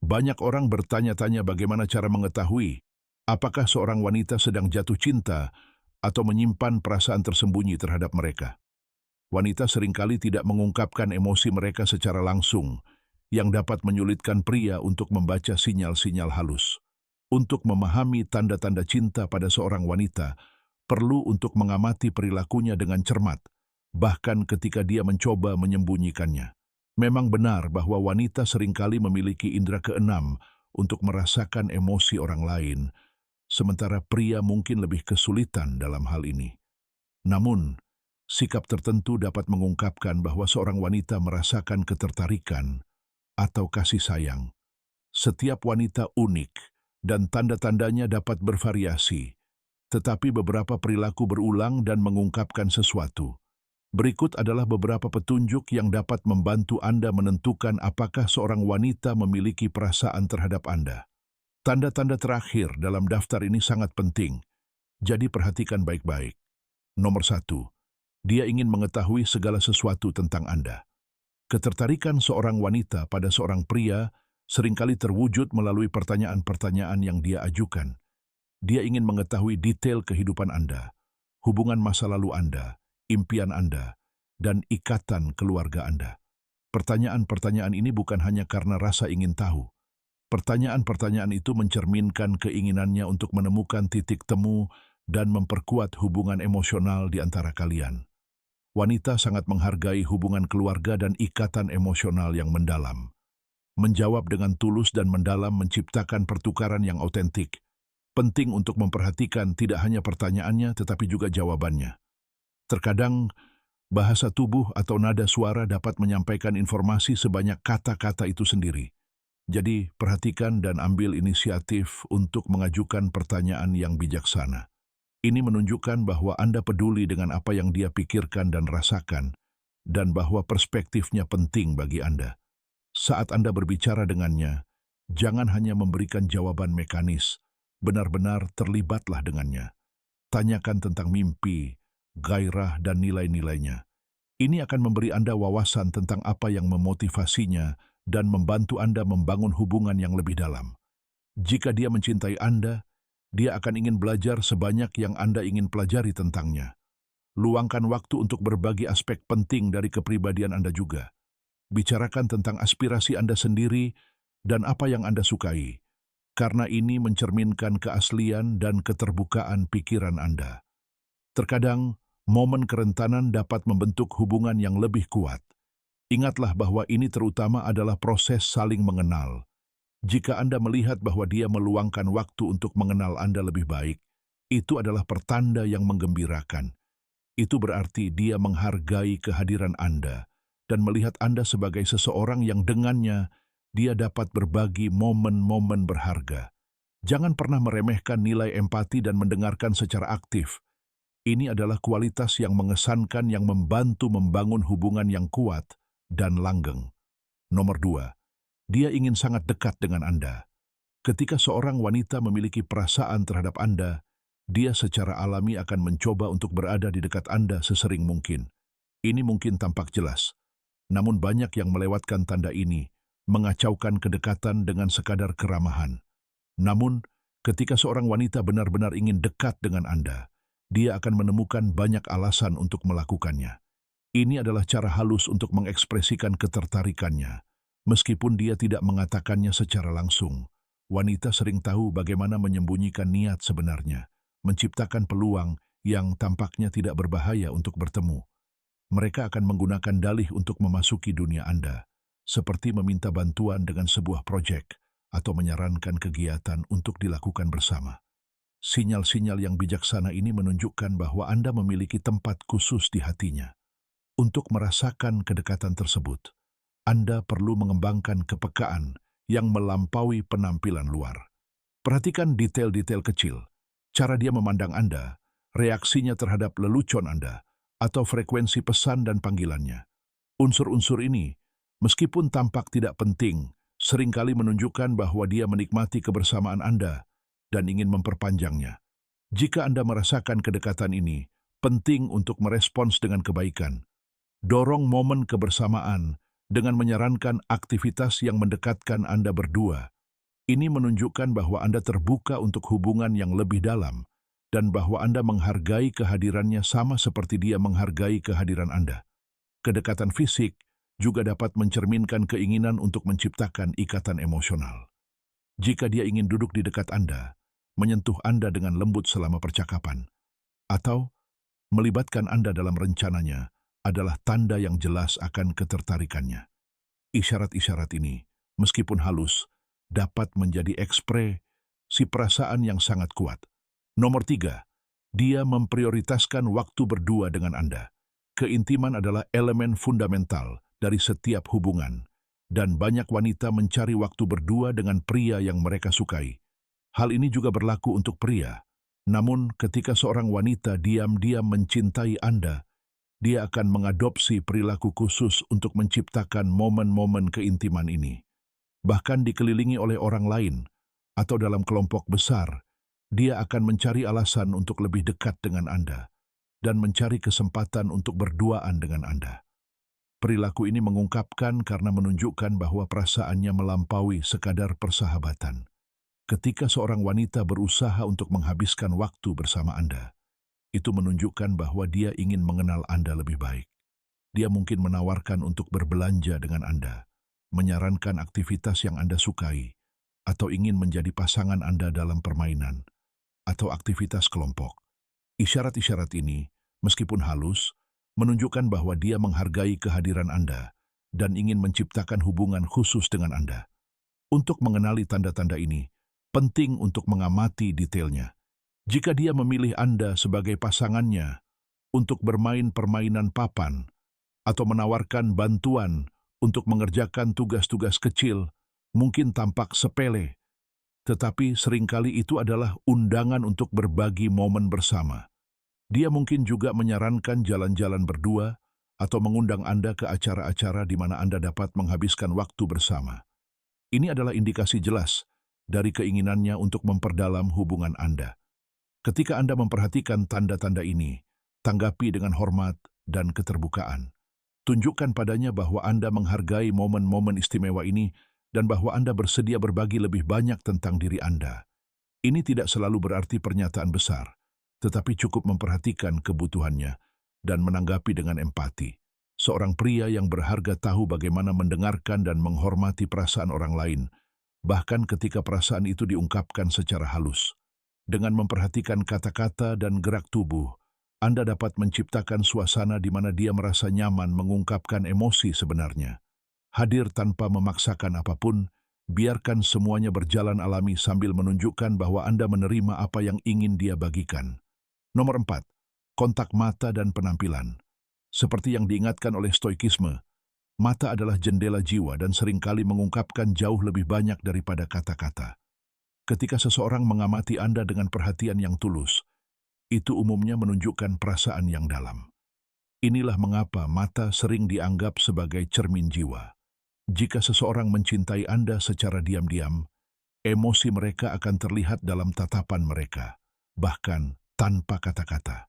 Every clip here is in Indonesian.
Banyak orang bertanya-tanya bagaimana cara mengetahui apakah seorang wanita sedang jatuh cinta atau menyimpan perasaan tersembunyi terhadap mereka. Wanita seringkali tidak mengungkapkan emosi mereka secara langsung, yang dapat menyulitkan pria untuk membaca sinyal-sinyal halus. Untuk memahami tanda-tanda cinta pada seorang wanita, perlu untuk mengamati perilakunya dengan cermat, bahkan ketika dia mencoba menyembunyikannya. Memang benar bahwa wanita seringkali memiliki indera keenam untuk merasakan emosi orang lain, sementara pria mungkin lebih kesulitan dalam hal ini. Namun, sikap tertentu dapat mengungkapkan bahwa seorang wanita merasakan ketertarikan atau kasih sayang. Setiap wanita unik dan tanda-tandanya dapat bervariasi, tetapi beberapa perilaku berulang dan mengungkapkan sesuatu. Berikut adalah beberapa petunjuk yang dapat membantu Anda menentukan apakah seorang wanita memiliki perasaan terhadap Anda. Tanda-tanda terakhir dalam daftar ini sangat penting, jadi perhatikan baik-baik. Nomor 1, dia ingin mengetahui segala sesuatu tentang Anda. Ketertarikan seorang wanita pada seorang pria seringkali terwujud melalui pertanyaan-pertanyaan yang dia ajukan. Dia ingin mengetahui detail kehidupan Anda, hubungan masa lalu Anda, impian Anda, dan ikatan keluarga Anda. Pertanyaan-pertanyaan ini bukan hanya karena rasa ingin tahu. Pertanyaan-pertanyaan itu mencerminkan keinginannya untuk menemukan titik temu dan memperkuat hubungan emosional di antara kalian. Wanita sangat menghargai hubungan keluarga dan ikatan emosional yang mendalam. Menjawab dengan tulus dan mendalam menciptakan pertukaran yang autentik. Penting untuk memperhatikan tidak hanya pertanyaannya tetapi juga jawabannya. Terkadang, bahasa tubuh atau nada suara dapat menyampaikan informasi sebanyak kata-kata itu sendiri. Jadi, perhatikan dan ambil inisiatif untuk mengajukan pertanyaan yang bijaksana. Ini menunjukkan bahwa Anda peduli dengan apa yang dia pikirkan dan rasakan, dan bahwa perspektifnya penting bagi Anda. Saat Anda berbicara dengannya, jangan hanya memberikan jawaban mekanis, benar-benar terlibatlah dengannya. Tanyakan tentang mimpi, gairah, dan nilai-nilainya. Ini akan memberi Anda wawasan tentang apa yang memotivasinya dan membantu Anda membangun hubungan yang lebih dalam. Jika dia mencintai Anda, dia akan ingin belajar sebanyak yang Anda ingin pelajari tentangnya. Luangkan waktu untuk berbagi aspek penting dari kepribadian Anda juga. Bicarakan tentang aspirasi Anda sendiri dan apa yang Anda sukai, karena ini mencerminkan keaslian dan keterbukaan pikiran Anda. Terkadang, momen kerentanan dapat membentuk hubungan yang lebih kuat. Ingatlah bahwa ini terutama adalah proses saling mengenal. Jika Anda melihat bahwa dia meluangkan waktu untuk mengenal Anda lebih baik, itu adalah pertanda yang menggembirakan. Itu berarti dia menghargai kehadiran Anda dan melihat Anda sebagai seseorang yang dengannya dia dapat berbagi momen-momen berharga. Jangan pernah meremehkan nilai empati dan mendengarkan secara aktif. Ini adalah kualitas yang mengesankan yang membantu membangun hubungan yang kuat dan langgeng. Nomor 2. Dia ingin sangat dekat dengan Anda. Ketika seorang wanita memiliki perasaan terhadap Anda, dia secara alami akan mencoba untuk berada di dekat Anda sesering mungkin. Ini mungkin tampak jelas, namun banyak yang melewatkan tanda ini, mengacaukan kedekatan dengan sekadar keramahan. Namun, ketika seorang wanita benar-benar ingin dekat dengan Anda, dia akan menemukan banyak alasan untuk melakukannya. Ini adalah cara halus untuk mengekspresikan ketertarikannya. Meskipun dia tidak mengatakannya secara langsung, wanita sering tahu bagaimana menyembunyikan niat sebenarnya, menciptakan peluang yang tampaknya tidak berbahaya untuk bertemu. Mereka akan menggunakan dalih untuk memasuki dunia Anda, seperti meminta bantuan dengan sebuah proyek atau menyarankan kegiatan untuk dilakukan bersama. Sinyal-sinyal yang bijaksana ini menunjukkan bahwa Anda memiliki tempat khusus di hatinya. Untuk merasakan kedekatan tersebut, Anda perlu mengembangkan kepekaan yang melampaui penampilan luar. Perhatikan detail-detail kecil, cara dia memandang Anda, reaksinya terhadap lelucon Anda, atau frekuensi pesan dan panggilannya. Unsur-unsur ini, meskipun tampak tidak penting, seringkali menunjukkan bahwa dia menikmati kebersamaan Anda dan ingin memperpanjangnya. Jika Anda merasakan kedekatan ini, penting untuk merespons dengan kebaikan. Dorong momen kebersamaan dengan menyarankan aktivitas yang mendekatkan Anda berdua, Ini menunjukkan bahwa Anda terbuka untuk hubungan yang lebih dalam dan bahwa Anda menghargai kehadirannya sama seperti dia menghargai kehadiran Anda. Kedekatan fisik juga dapat mencerminkan keinginan untuk menciptakan ikatan emosional. Jika dia ingin duduk di dekat Anda, menyentuh Anda dengan lembut selama percakapan, atau melibatkan Anda dalam rencananya adalah tanda yang jelas akan ketertarikannya. Isyarat-isyarat ini, meskipun halus, dapat menjadi ekspresi perasaan yang sangat kuat. Nomor 3, dia memprioritaskan waktu berdua dengan Anda. Keintiman adalah elemen fundamental dari setiap hubungan, dan banyak wanita mencari waktu berdua dengan pria yang mereka sukai. Hal ini juga berlaku untuk pria. Namun, ketika seorang wanita diam-diam mencintai Anda, dia akan mengadopsi perilaku khusus untuk menciptakan momen-momen keintiman ini. Bahkan dikelilingi oleh orang lain atau dalam kelompok besar, dia akan mencari alasan untuk lebih dekat dengan Anda dan mencari kesempatan untuk berduaan dengan Anda. Perilaku ini mengungkapkan karena menunjukkan bahwa perasaannya melampaui sekadar persahabatan. Ketika seorang wanita berusaha untuk menghabiskan waktu bersama Anda, itu menunjukkan bahwa dia ingin mengenal Anda lebih baik. Dia mungkin menawarkan untuk berbelanja dengan Anda, menyarankan aktivitas yang Anda sukai, atau ingin menjadi pasangan Anda dalam permainan, atau aktivitas kelompok. Isyarat-isyarat ini, meskipun halus, menunjukkan bahwa dia menghargai kehadiran Anda dan ingin menciptakan hubungan khusus dengan Anda. Untuk mengenali tanda-tanda ini, penting untuk mengamati detailnya. Jika dia memilih Anda sebagai pasangannya untuk bermain permainan papan atau menawarkan bantuan untuk mengerjakan tugas-tugas kecil, mungkin tampak sepele, tetapi seringkali itu adalah undangan untuk berbagi momen bersama. Dia mungkin juga menyarankan jalan-jalan berdua atau mengundang Anda ke acara-acara di mana Anda dapat menghabiskan waktu bersama. Ini adalah indikasi jelas dari keinginannya untuk memperdalam hubungan Anda. Ketika Anda memperhatikan tanda-tanda ini, tanggapi dengan hormat dan keterbukaan. Tunjukkan padanya bahwa Anda menghargai momen-momen istimewa ini dan bahwa Anda bersedia berbagi lebih banyak tentang diri Anda. Ini tidak selalu berarti pernyataan besar, tetapi cukup memperhatikan kebutuhannya dan menanggapi dengan empati. Seorang pria yang berharga tahu bagaimana mendengarkan dan menghormati perasaan orang lain, bahkan ketika perasaan itu diungkapkan secara halus. Dengan memperhatikan kata-kata dan gerak tubuh, Anda dapat menciptakan suasana di mana dia merasa nyaman mengungkapkan emosi sebenarnya. Hadir tanpa memaksakan apapun, biarkan semuanya berjalan alami sambil menunjukkan bahwa Anda menerima apa yang ingin dia bagikan. Nomor 4, kontak mata dan penampilan. Seperti yang diingatkan oleh stoikisme, mata adalah jendela jiwa dan seringkali mengungkapkan jauh lebih banyak daripada kata-kata. Ketika seseorang mengamati Anda dengan perhatian yang tulus, itu umumnya menunjukkan perasaan yang dalam. Inilah mengapa mata sering dianggap sebagai cermin jiwa. Jika seseorang mencintai Anda secara diam-diam, emosi mereka akan terlihat dalam tatapan mereka, bahkan tanpa kata-kata.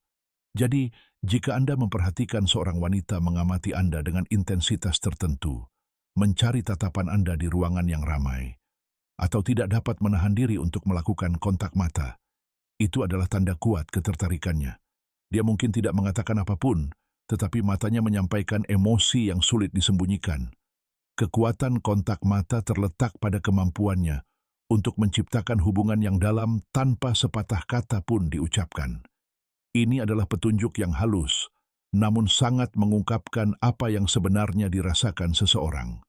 Jadi, jika Anda memperhatikan seorang wanita mengamati Anda dengan intensitas tertentu, mencari tatapan Anda di ruangan yang ramai, atau tidak dapat menahan diri untuk melakukan kontak mata, itu adalah tanda kuat ketertarikannya. Dia mungkin tidak mengatakan apapun, tetapi matanya menyampaikan emosi yang sulit disembunyikan. Kekuatan kontak mata terletak pada kemampuannya untuk menciptakan hubungan yang dalam tanpa sepatah kata pun diucapkan. Ini adalah petunjuk yang halus, namun sangat mengungkapkan apa yang sebenarnya dirasakan seseorang.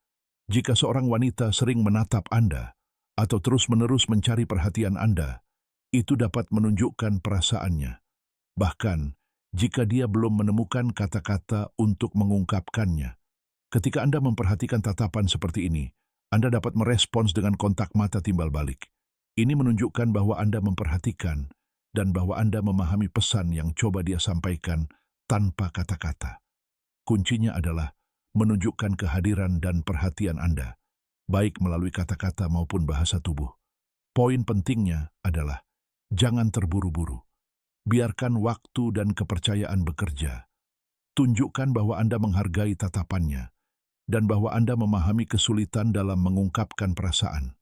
Jika seorang wanita sering menatap Anda atau terus-menerus mencari perhatian Anda, itu dapat menunjukkan perasaannya. Bahkan, jika dia belum menemukan kata-kata untuk mengungkapkannya. Ketika Anda memperhatikan tatapan seperti ini, Anda dapat merespons dengan kontak mata timbal balik. Ini menunjukkan bahwa Anda memperhatikan dan bahwa Anda memahami pesan yang coba dia sampaikan tanpa kata-kata. Kuncinya adalah menunjukkan kehadiran dan perhatian Anda, baik melalui kata-kata maupun bahasa tubuh. Poin pentingnya adalah jangan terburu-buru. Biarkan waktu dan kepercayaan bekerja. Tunjukkan bahwa Anda menghargai tatapannya dan bahwa Anda memahami kesulitan dalam mengungkapkan perasaan.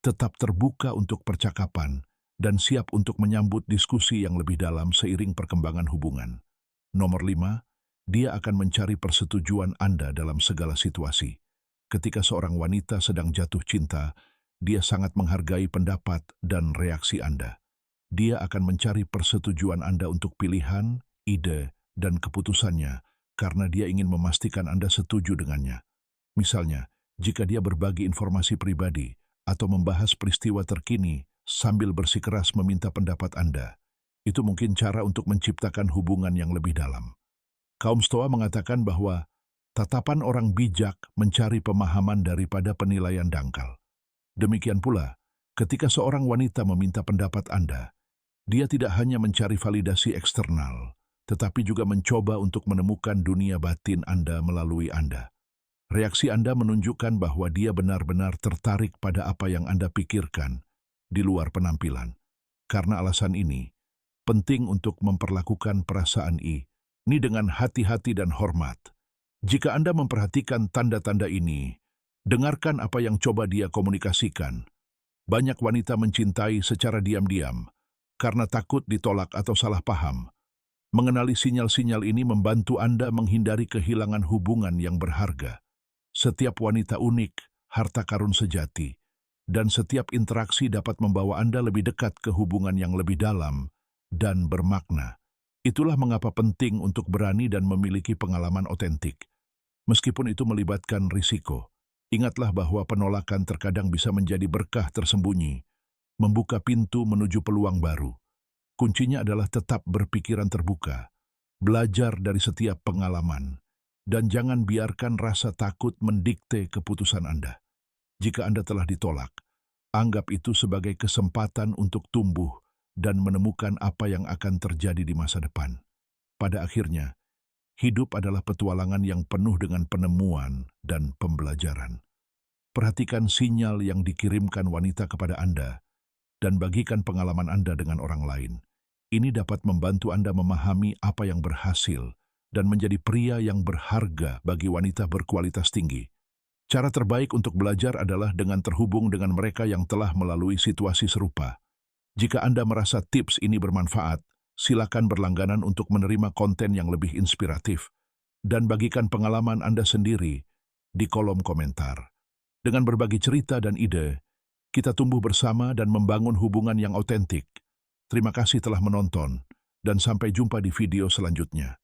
tetap terbuka untuk percakapan, dan siap untuk menyambut diskusi yang lebih dalam seiring perkembangan hubungan. Nomor 5, dia akan mencari persetujuan Anda dalam segala situasi. Ketika seorang wanita sedang jatuh cinta, dia sangat menghargai pendapat dan reaksi Anda. Dia akan mencari persetujuan Anda untuk pilihan, ide, dan keputusannya karena dia ingin memastikan Anda setuju dengannya. Misalnya, jika dia berbagi informasi pribadi atau membahas peristiwa terkini sambil bersikeras meminta pendapat Anda, itu mungkin cara untuk menciptakan hubungan yang lebih dalam. Kaum Stoa mengatakan bahwa tatapan orang bijak mencari pemahaman daripada penilaian dangkal. Demikian pula, ketika seorang wanita meminta pendapat Anda, dia tidak hanya mencari validasi eksternal, tetapi juga mencoba untuk menemukan dunia batin Anda melalui Anda. Reaksi Anda menunjukkan bahwa dia benar-benar tertarik pada apa yang Anda pikirkan di luar penampilan. Karena alasan ini, penting untuk memperlakukan perasaan ini dengan hati-hati dan hormat. Jika Anda memperhatikan tanda-tanda ini, dengarkan apa yang coba dia komunikasikan. Banyak wanita mencintai secara diam-diam karena takut ditolak atau salah paham. Mengenali sinyal-sinyal ini membantu Anda menghindari kehilangan hubungan yang berharga. Setiap wanita unik, harta karun sejati, dan setiap interaksi dapat membawa Anda lebih dekat ke hubungan yang lebih dalam dan bermakna. Itulah mengapa penting untuk berani dan memiliki pengalaman otentik. Meskipun itu melibatkan risiko, ingatlah bahwa penolakan terkadang bisa menjadi berkah tersembunyi, membuka pintu menuju peluang baru. Kuncinya adalah tetap berpikiran terbuka, belajar dari setiap pengalaman, dan jangan biarkan rasa takut mendikte keputusan Anda. Jika Anda telah ditolak, anggap itu sebagai kesempatan untuk tumbuh dan menemukan apa yang akan terjadi di masa depan. Pada akhirnya, hidup adalah petualangan yang penuh dengan penemuan dan pembelajaran. Perhatikan sinyal yang dikirimkan wanita kepada Anda dan bagikan pengalaman Anda dengan orang lain. Ini dapat membantu Anda memahami apa yang berhasil dan menjadi pria yang berharga bagi wanita berkualitas tinggi. Cara terbaik untuk belajar adalah dengan terhubung dengan mereka yang telah melalui situasi serupa. Jika Anda merasa tips ini bermanfaat, silakan berlangganan untuk menerima konten yang lebih inspiratif dan bagikan pengalaman Anda sendiri di kolom komentar. Dengan berbagi cerita dan ide, kita tumbuh bersama dan membangun hubungan yang autentik. Terima kasih telah menonton, dan sampai jumpa di video selanjutnya.